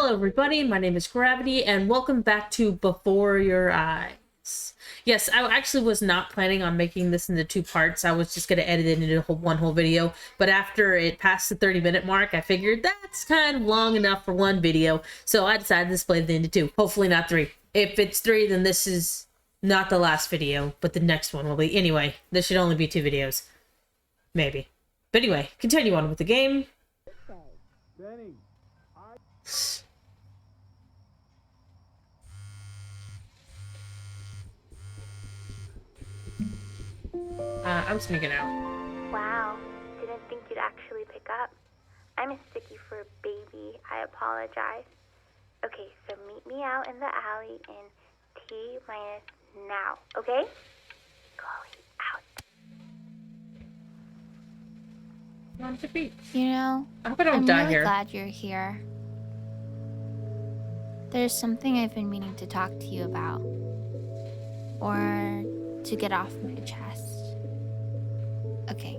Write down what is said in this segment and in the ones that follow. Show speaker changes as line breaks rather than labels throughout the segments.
Hello everybody, my name is Gravity, and welcome back to Before Your Eyes. Yes, I actually was not planning on making this into two parts. I was just going to edit it into one whole video, but after it passed the 30-minute mark, I figured that's kind of long enough for one video, so I decided to split it into two. Hopefully not three. If it's three, then this is not the last video, but the next one will be. Anyway, there should only be two videos. Maybe. But anyway, continue on with the game.
Benny,
I'm sneaking out.
Wow, didn't think you'd actually pick up. I mistook you for a baby. I apologize. Okay, so meet me out in the alley in T-minus now, okay? Chloe, out.
Want to be?
You know,
I hope I don't
I'm
die
really
here.
glad you're here. There's something I've been meaning to talk to you about. Or to get off my chest. Okay.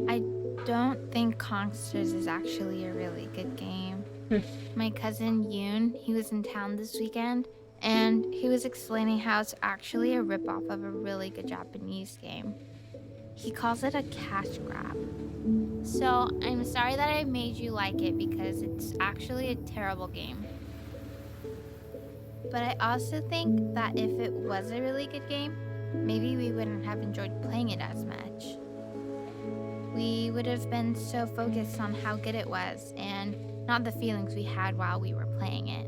I don't think Kongsters is actually a really good game. My cousin Yoon, he was in town this weekend, and he was explaining how it's actually a ripoff of a really good Japanese game. He calls it a cash grab. So I'm sorry that I made you like it because it's actually a terrible game. But I also think that if it was a really good game, maybe we wouldn't have enjoyed playing it as much. We would have been so focused on how good it was and not the feelings we had while we were playing it.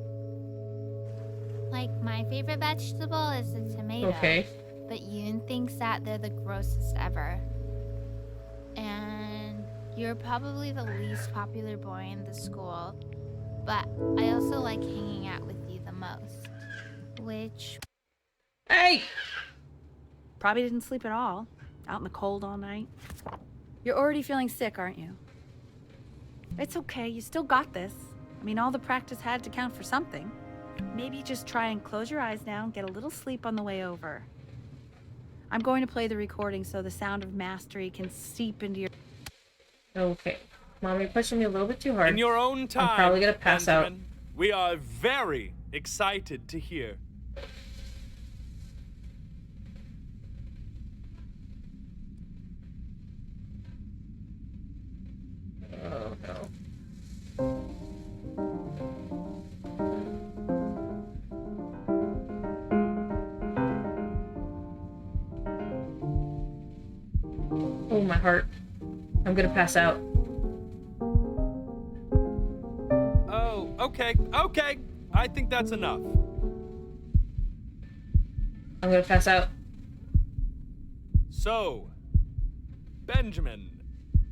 Like, my favorite vegetable is the tomato.
Okay.
But Yoon thinks that they're the grossest ever. And you're probably the least popular boy in the school, but I also like hanging out with you the most. Which...
Hey!
Probably didn't sleep at all. Out in the cold all night. You're already feeling sick, aren't you? It's okay, you still got this. I mean, all the practice had to count for something. Maybe just try and close your eyes now and get a little sleep on the way over. I'm going to play the recording so the sound of mastery can seep into your...
Okay. Mom, you're pushing me a little bit too hard.
in your own time,
I'm probably gonna pass out.
Benjamin, we are very excited to hear.
Oh, no. Oh, my heart. I'm gonna pass out.
Oh, okay. I think that's enough.
I'm gonna pass out.
So, Benjamin,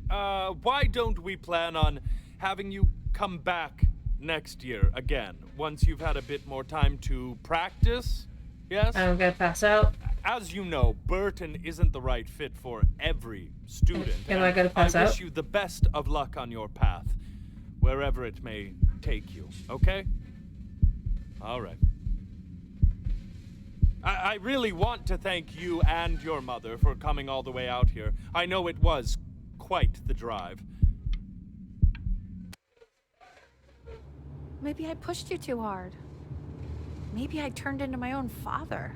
why don't we plan on having you come back next year again, once you've had a bit more time to practice? Yes?
I'm gonna pass out.
As you know, Burton isn't the right fit for every student.
Am I gonna pass
I
out?
wish you the best of luck on your path, wherever it may take you, okay? All right. I really want to thank you and your mother for coming all the way out here. I know it was quite the drive.
Maybe I pushed you too hard. Maybe I turned into my own father.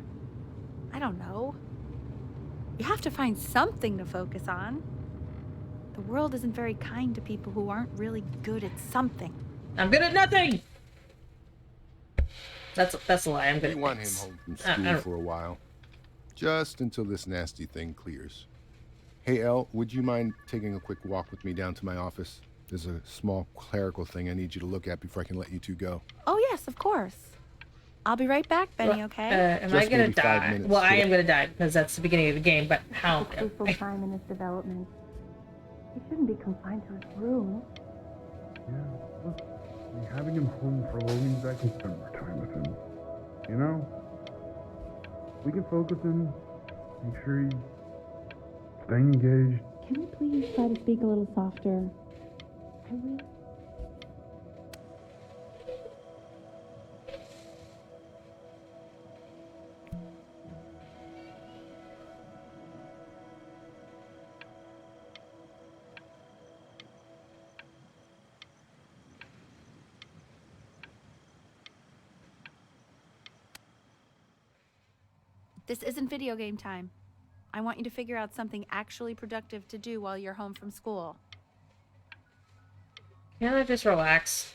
I don't know. You have to find something to focus on. The world isn't very kind to people who aren't really good at something.
I'm good at nothing! That's a lie. I'm good
We
at
want him
things.
home from
I
school
don't-
for a while. Just until this nasty thing clears. Hey, Elle, would you mind taking a quick walk with me down to my office? There's a small clerical thing I need you to look at before I can let you two go.
Oh, yes, of course. I'll be right back, Benny, okay?
Am I
Just
gonna
maybe 5
die?
minutes,
Well, I
yeah.
am gonna die because that's the beginning of the game, but how?
Crucial time in his development. He shouldn't be confined to his room.
Yeah, look, I mean, having him home for a little means I can spend more time with him. You know? We can focus him, make sure he's staying engaged.
Can you please try to speak a little softer? I really...
This isn't video game time. I want you to figure out something actually productive to do while you're home from school.
Can't I just relax?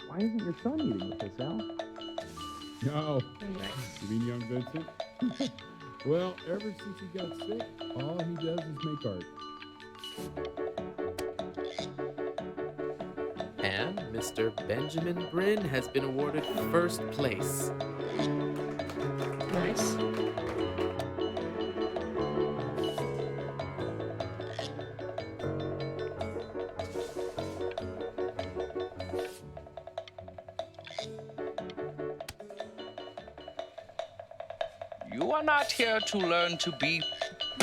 Why isn't your son eating with us, Al?
No. You mean young Vincent? Well, ever since he got sick, all he does is make art.
And Mr. Benjamin Bryn has been awarded first place.
Nice.
You are not here to learn to be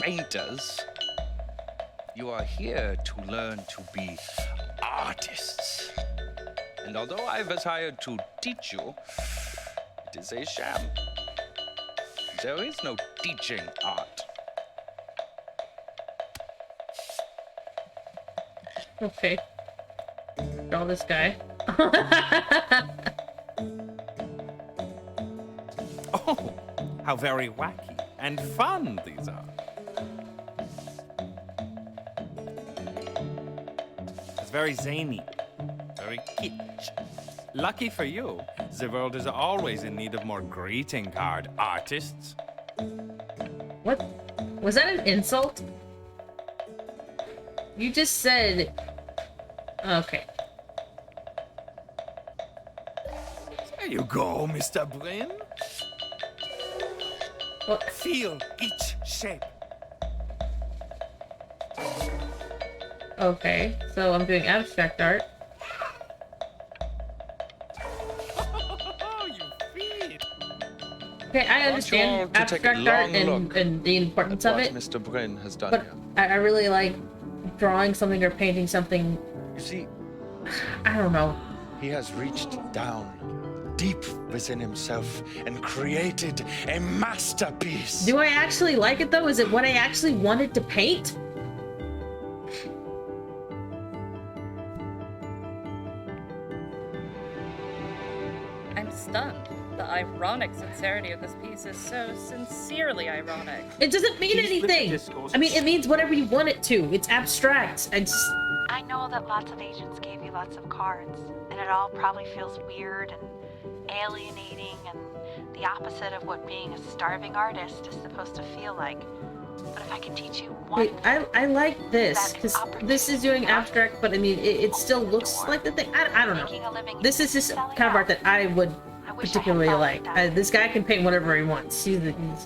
painters. You are here to learn to be artists. And although I was hired to teach you, it is a sham. There is no teaching art.
Okay. Draw this guy.
Oh, how very wacky and fun these are. It's very zany, very kitsch. Lucky for you, the world is always in need of more greeting card artists.
What? Was that an insult? You just said... Okay.
There you go, Mr. Bryn.
What?
Feel each shape.
Okay, so I'm doing abstract art.
Oh, you feed.
Okay, I understand abstract art and the importance of it,
Mr. Bryn has done
but
here.
I really like drawing something or painting something.
You see,
I don't know.
he has reached down deep within himself and created a masterpiece.
Do I actually like it though? Is it what I actually wanted to paint?
I'm stunned. The ironic sincerity of this piece is so sincerely ironic.
It doesn't mean anything. I mean, it means whatever you want it to. It's abstract.
I know that lots of agents gave you lots of cards, and it all probably feels weird and alienating and the opposite of what being a starving artist is supposed to feel like. But if I can teach you one
Wait, I like this, because this is doing abstract, but I mean, it still looks like the thing. I don't know. This is just kind of art that I would particularly like. This guy can paint whatever he wants.
Benjamin!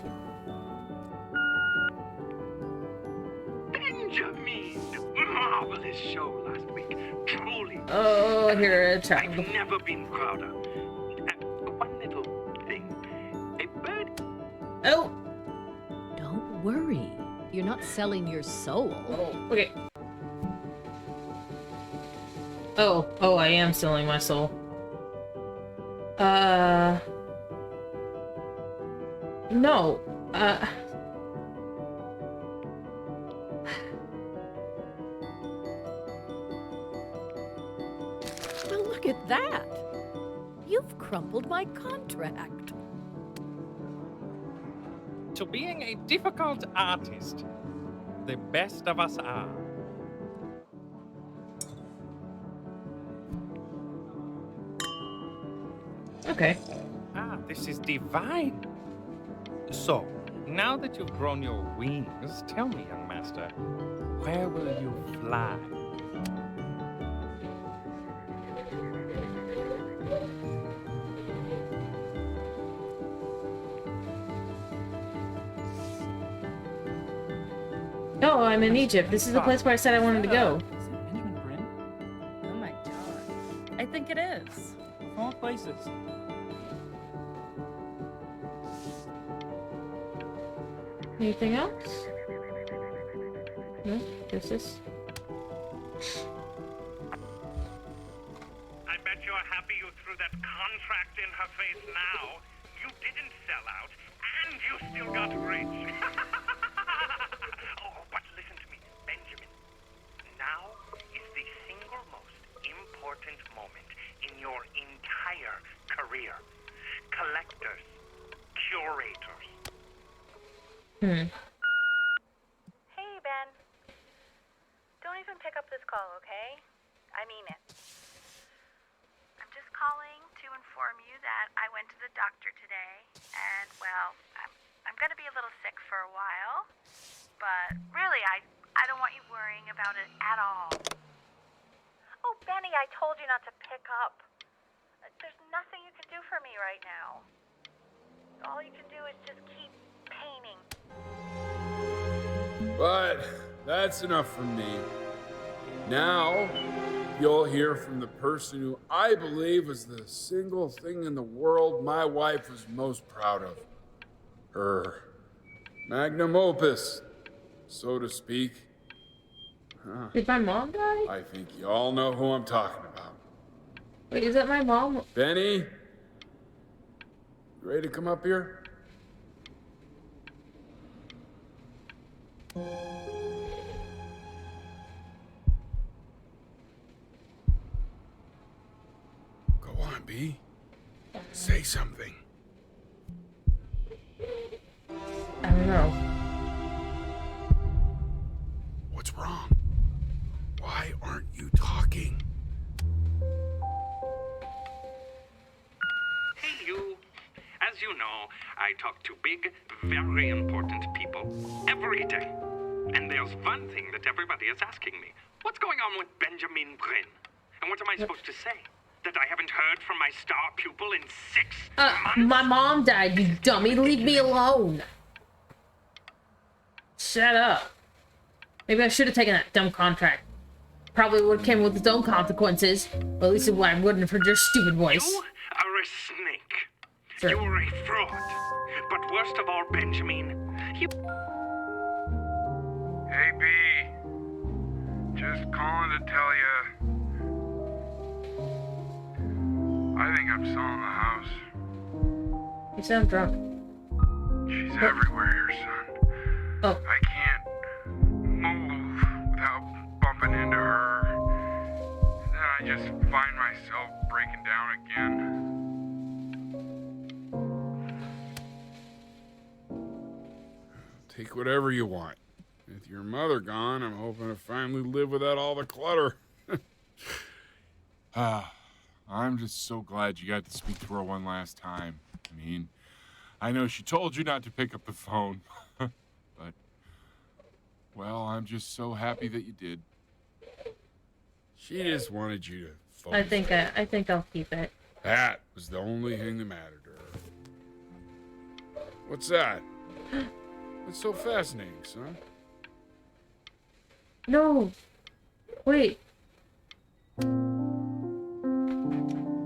Marvelous show last week. Truly.
Oh, here a child.
I've never been prouder. One little thing. A bird.
Oh.
Don't worry. You're not selling your soul.
Oh, okay. Oh, I am selling my soul. No.
Well, look at that. You've crumpled my contract.
To being a difficult artist, the best of us are.
Okay.
Ah, this is divine. So, now that you've grown your wings, tell me, young master, where will you fly?
Oh, Oh, I'm in Egypt. This is the place where I said I wanted to go.
Is it Benjamin Bryn?
Oh my god. I think it is.
Of all places.
Anything else? No? Just this?
I bet you're happy you threw that contract in her face now. You didn't sell out, and you still got rich. Oh, but listen to me, Benjamin. Now is the single most important moment in your entire career. Collectors, curators.
Hey, Ben. Don't even pick up this call, okay? I mean it. I'm just calling to inform you that I went to the doctor today, and, well, I'm gonna be a little sick for a while, but really, I don't want you worrying about it at all. Oh, Benny, I told you not to pick up. There's nothing you can do for me right now. All you can do is just keep painting.
But that's enough from me. Now, you'll hear from the person who I believe is the single thing in the world my wife was most proud of. Her magnum opus, so to speak.
Did my mom die?
I think you all know who I'm talking about.
Wait, is that my mom?
Benny? You ready to come up here? Go on, B. Say something.
I don't know.
What's wrong? Why aren't you talking?
Hey, you. As you know, I talk to big, very important people every day. And there's one thing that everybody is asking me. What's going on with Benjamin Bryn? And what am I supposed to say? That I haven't heard from my star pupil in 6 months?
My mom died, you dummy. Leave me alone. Shut up. Maybe I should have taken that dumb contract. Probably would have came with its own consequences. Or at least I wouldn't have heard your stupid voice.
You are a snake.
Sure.
You are a fraud. But worst of all, Benjamin, you...
Hey, B. Just calling to tell you. I think I'm selling the house.
You sound drunk.
She's everywhere here, son.
Oh.
I can't move without bumping into her. And then I just find myself breaking down again.
Take whatever you want. With your mother gone, I'm hoping to finally live without all the clutter. I'm just so glad you got to speak to her one last time. I mean, I know she told you not to pick up the phone, but, well, I'm just so happy that you did. She just wanted you to focus.
I think I'll keep it.
That was the only thing that mattered to her. What's that? What's so fascinating, son?
No. Wait.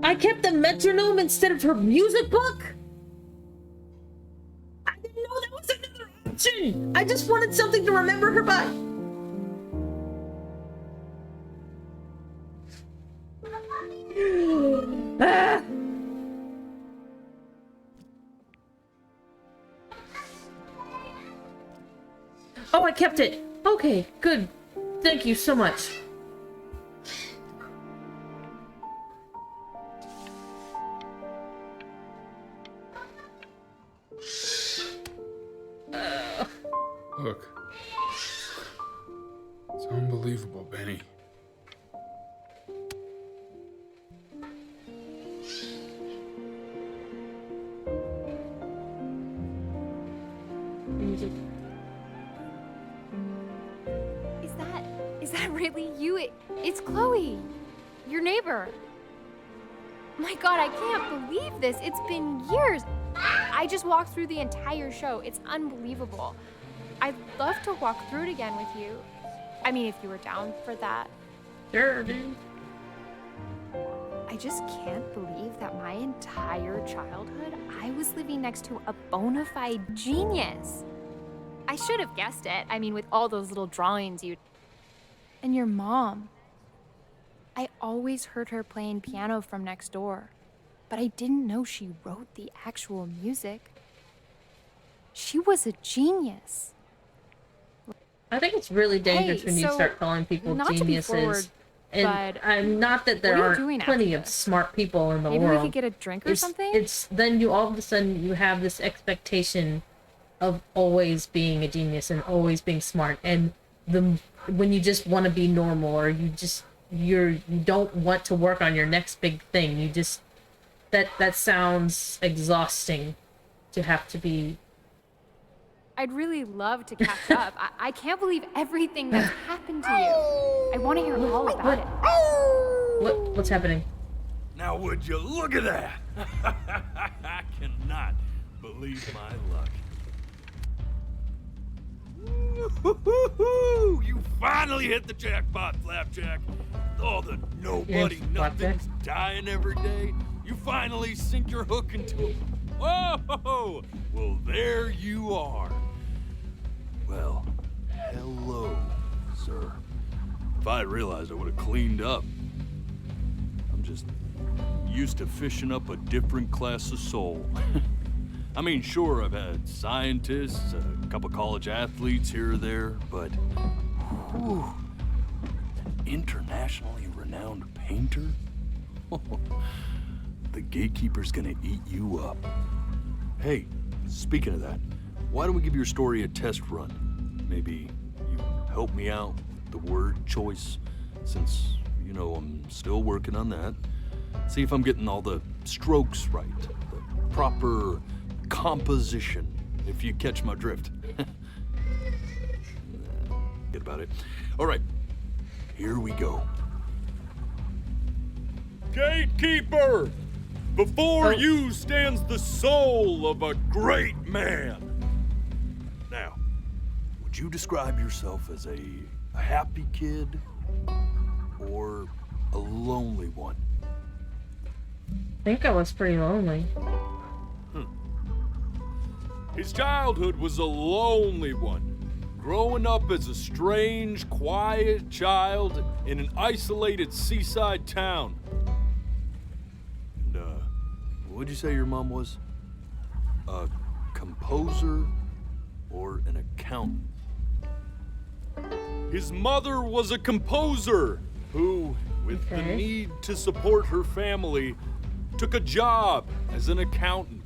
I kept the metronome instead of her music book? I didn't know that was another option! I just wanted something to remember her by. Ah. Oh, I kept it. Okay, good. Thank you so much.
Look. It's unbelievable, Benny.
Is that really you? It's Chloe, your neighbor. My God, I can't believe this. It's been years. I just walked through the entire show. It's unbelievable.
I'd love to walk through it again with you. I mean, if you were down for that.
Sure, dude.
I just can't believe that my entire childhood, I was living next to a bona fide genius. I should have guessed it. I mean, with all those little drawings you... And your mom. I always heard her playing piano from next door, but I didn't know she wrote the actual music. She was a genius.
I think it's really dangerous when you
so,
start calling people
not to be
geniuses.
forward,
And
but
I'm not that there
what are you
aren't
doing
plenty
after
of
this?
smart people in the
Maybe
world.
we could get a drink or something?
It's then you all of a sudden you have this expectation of always being a genius and always being smart, and when you just want to be normal, or you don't want to work on your next big thing, you just that sounds exhausting to have to be.
I'd really love to catch up. I can't believe everything that's happened to you. I want to hear all about it.
What's happening?
Now would you look at that? I cannot believe my luck. Woo-hoo-hoo-hoo! You finally hit the jackpot, Flapjack. All the nobody
Yes, Flapjack.
nothings dying every day. You finally sink your hook into it. Whoa! Well, there you are. Well, hello, sir. If I had realized, I would have cleaned up. I'm just used to fishing up a different class of soul. I mean, sure, I've had scientists, a couple college athletes here or there, but whew, an internationally renowned painter? The gatekeeper's gonna eat you up. Hey, speaking of that, why don't we give your story a test run? Maybe you help me out with the word choice, since, you know, I'm still working on that. See if I'm getting all the strokes right, the proper composition, if you catch my drift. Get about it. All right, here we go. Gatekeeper! Before you stands the soul of a great man. Now, would you describe yourself as a happy kid or a lonely one?
I think I was pretty lonely.
His childhood was a lonely one. Growing up as a strange, quiet child in an isolated seaside town. And, what'd you say your mom was? A composer or an accountant? His mother was a composer who, with the need to support her family, took a job as an accountant.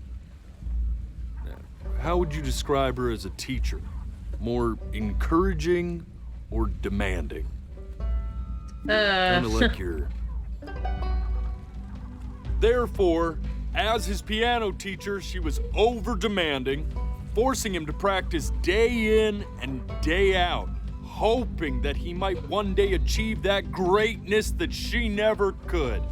How would you describe her as a teacher? More encouraging or demanding? Kind of like your... Therefore, as his piano teacher, she was over-demanding, forcing him to practice day in and day out, hoping that he might one day achieve that greatness that she never could.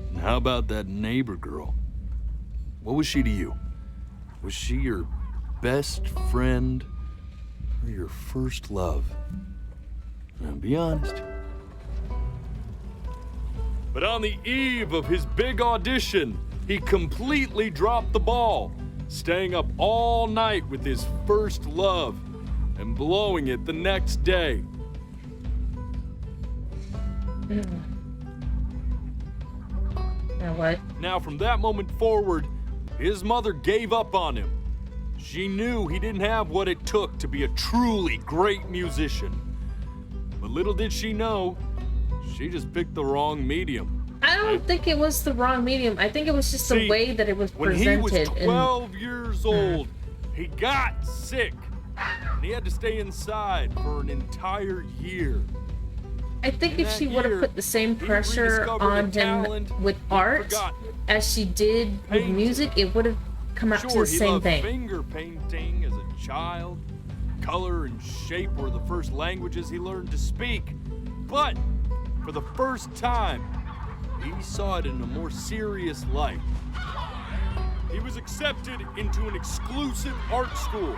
And how about that neighbor girl? What was she to you? Was she your best friend or your first love? Now, be honest. But on the eve of his big audition, he completely dropped the ball, staying up all night with his first love and blowing it the next day.
Now what?
Now, from that moment forward, his mother gave up on him. She knew he didn't have what it took to be a truly great musician. But little did she know, she just picked the wrong medium.
I don't think it was the wrong medium. I think it was just the way that it was
When
presented.
he was 12 years old, he got sick. And he had to stay inside for an entire year.
I think
In
if she
that
would have
year,
put the same
he
pressure
rediscovered a
on him
talent
with art
forgotten.
as she did with music, it would have come out to
Sure,
the
he
same
loved
thing.
finger painting as a child. Color and shape were the first languages he learned to speak. But for the first time, he saw it in a more serious light. he was accepted into an exclusive art school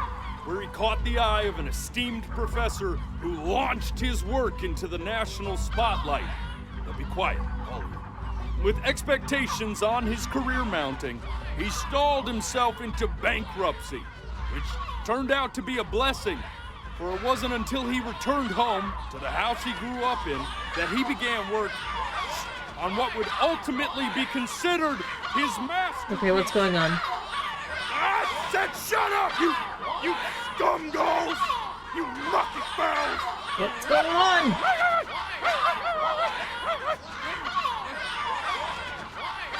where he caught the eye of an esteemed professor who launched his work into the national spotlight. Now be quiet, all of you. With expectations on his career mounting, he stalled himself into bankruptcy, which turned out to be a blessing, for it wasn't until he returned home to the house he grew up in that he began work on what would ultimately be considered his masterpiece.
Okay, what's going on?
I said shut up, you scumballs! You mucky fowls!
What's going on?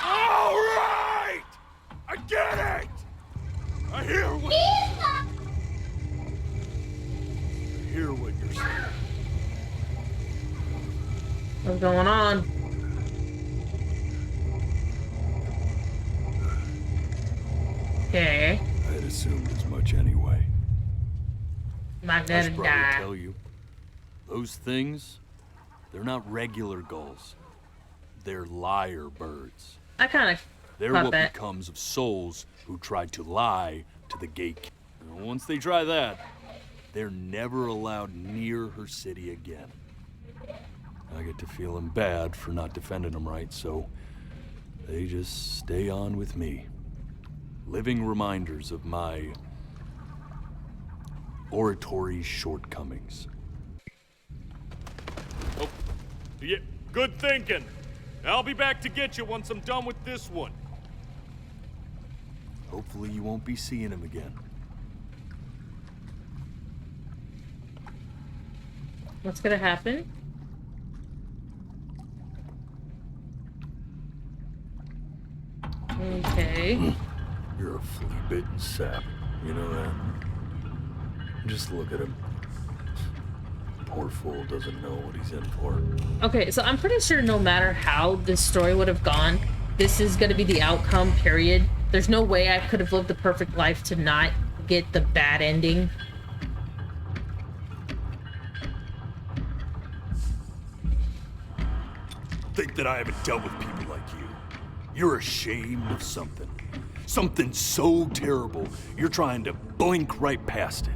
All right! I get it! I hear what you're saying.
What's going on? Okay.
I had assumed as much anyway.
Am I gonna
probably
die?
tell you, those things, they're not regular gulls. They're liar birds.
I kind of
They're
caught
what
that.
becomes of souls who try to lie to the gatekeeper. And once they try that, they're never allowed near her city again. I get to feeling bad for not defending them right, so they just stay on with me. Living reminders of my oratory shortcomings. Oh, yeah, good thinking. I'll be back to get you once I'm done with this one. Hopefully you won't be seeing him again.
What's gonna happen? Okay.
You're a flea-bitten sap, you know that? Just look at him. Poor fool doesn't know what he's in for.
Okay, so I'm pretty sure no matter how this story would have gone, this is gonna be the outcome, period. There's no way I could have lived the perfect life to not get the bad ending.
Think that I haven't dealt with people like you. You're ashamed of something. Something so terrible, you're trying to blink right past it.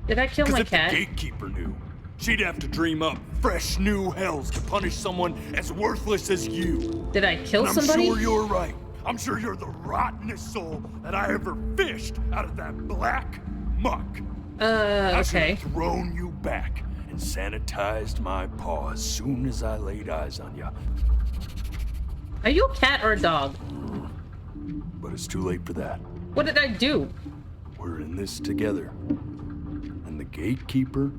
Did I kill my
if
cat?
the gatekeeper knew, she'd have to dream up fresh new hells to punish someone as worthless as you.
Did I kill
and
somebody?
I'm sure you're right. I'm sure you're the rottenest soul that I ever fished out of that black muck. I should
Okay.
have thrown you back and sanitized my paw as soon as I laid eyes on you.
Are you a cat or a dog?
But it's too late for that.
What did I do?
We're in this together. And the gatekeeper,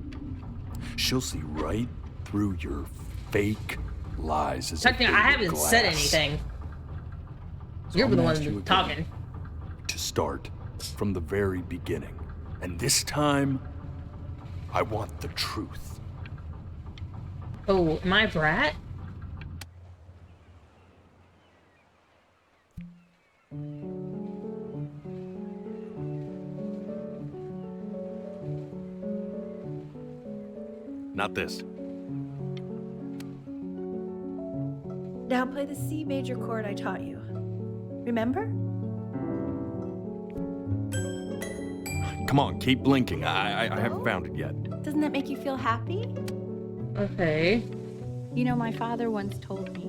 she'll see right through your fake lies as a
Technically, I
pane of
haven't said
glass.
anything.
So
You're
I'm
the
gonna
one
ask you again
talking.
To start from the very beginning. And this time, I want the truth.
Oh, am I a brat?
Not this.
Now play the C major chord I taught you. Remember?
Come on, keep blinking. I haven't found it yet.
Doesn't that make you feel happy?
Okay.
You know, my father once told me,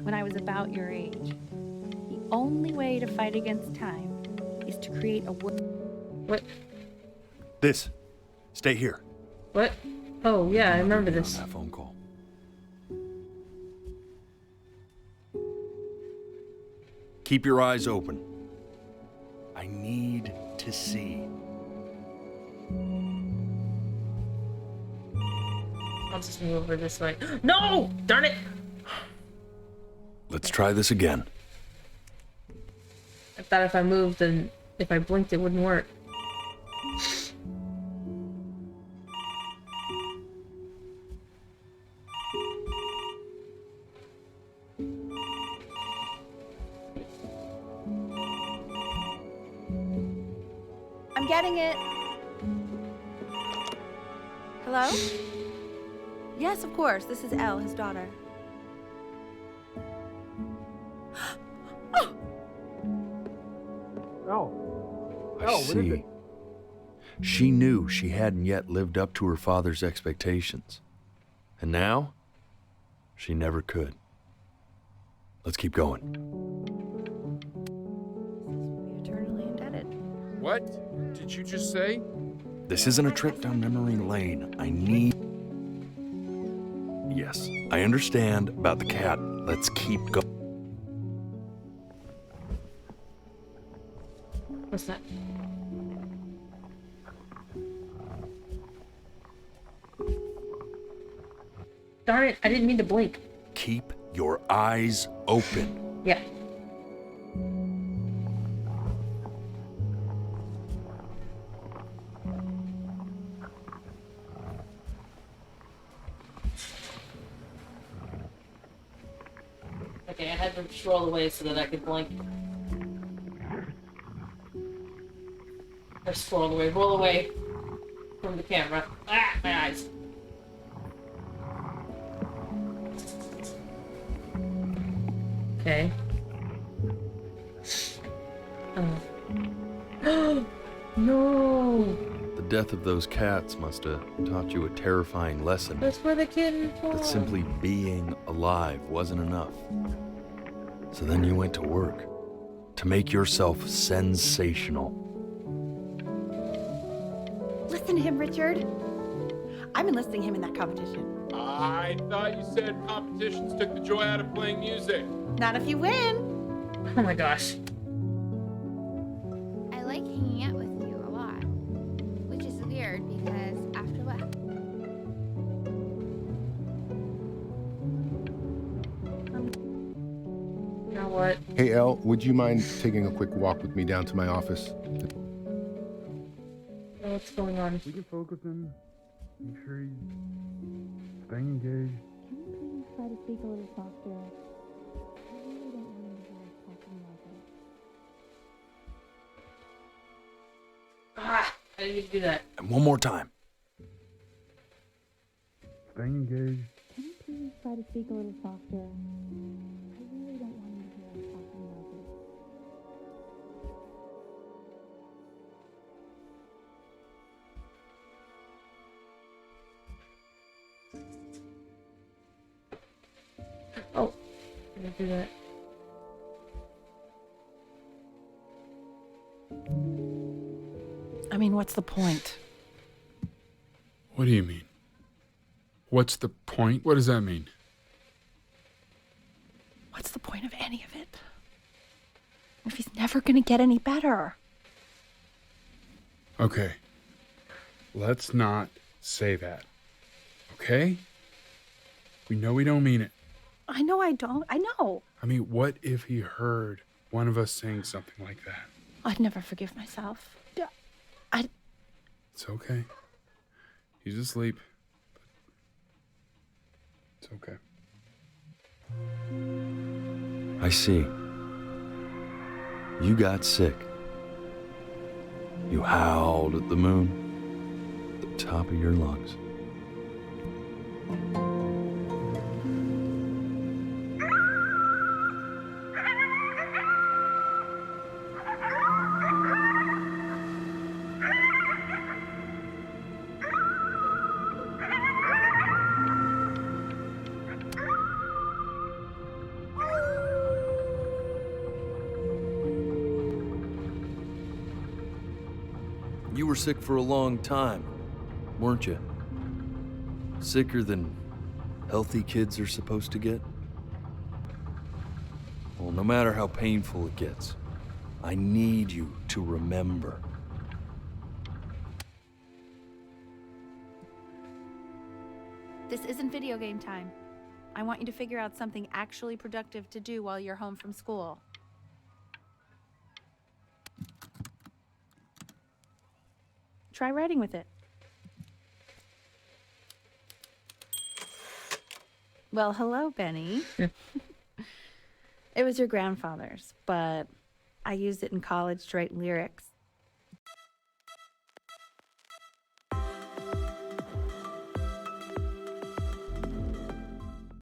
when I was about your age, the only way to fight against time is to create a world.
What?
This. Stay here.
What? Oh, yeah, I remember this.
That phone call. Keep your eyes open. I need to see.
I'll just move over this way. No! Darn it!
Let's try this again.
I thought if I moved and if I blinked, it wouldn't work.
I'm getting it. Hello? Yes, of course. This is Elle, his daughter.
see. She knew she hadn't yet lived up to her father's expectations. And now, she never could. Let's keep going.
Eternally indebted.
What did you just say?
This isn't a trip down memory lane. I need... Yes, I understand about the cat. Let's keep going.
What's that? Darn it, I didn't mean to blink.
Keep your eyes open.
Yeah. Okay, I had to scroll away so that I could blink. Or scroll away, roll away from the camera. Ah, my eyes. Okay. Oh. No!
The death of those cats must have taught you a terrifying lesson.
That's where the kitten was.
That simply being alive wasn't enough. So then you went to work to make yourself sensational.
Listen to him, Richard. I'm enlisting him in that competition.
I thought you said competitions took the joy out of playing music.
Not if you win.
Oh my gosh.
I like hanging out with you a lot, which is weird because after what?
You know what?
Hey, Elle, would you mind taking a quick walk with me down to my office?
What's going on?
We can focus and make sure he's staying engaged.
Can you please try to speak a little softer? I really don't want to hear us talking about this.
Ah, I didn't mean to do that.
And one more time.
Staying engaged.
Can you please try to speak a little softer? I really don't want to hear us talking about this.
Oh, I didn't do that.
I mean, what's the point?
What do you mean? What's the point? What does that mean?
What's the point of any of it? If he's never gonna get any better.
Okay. Let's not say that. Okay? We know we don't mean it.
I know I don't. I know.
I mean, what if he heard one of us saying something like that?
I'd never forgive myself.
It's okay. He's asleep. It's okay.
I see. You got sick. You howled at the moon, at the top of your lungs. You were sick for a long time, weren't you? Sicker than healthy kids are supposed to get? Well, no matter how painful it gets, I need you to remember.
This isn't video game time. I want you to figure out something actually productive to do while you're home from school. Try writing with it. Well, hello, Benny. It was your grandfather's, but I used it in college to write lyrics.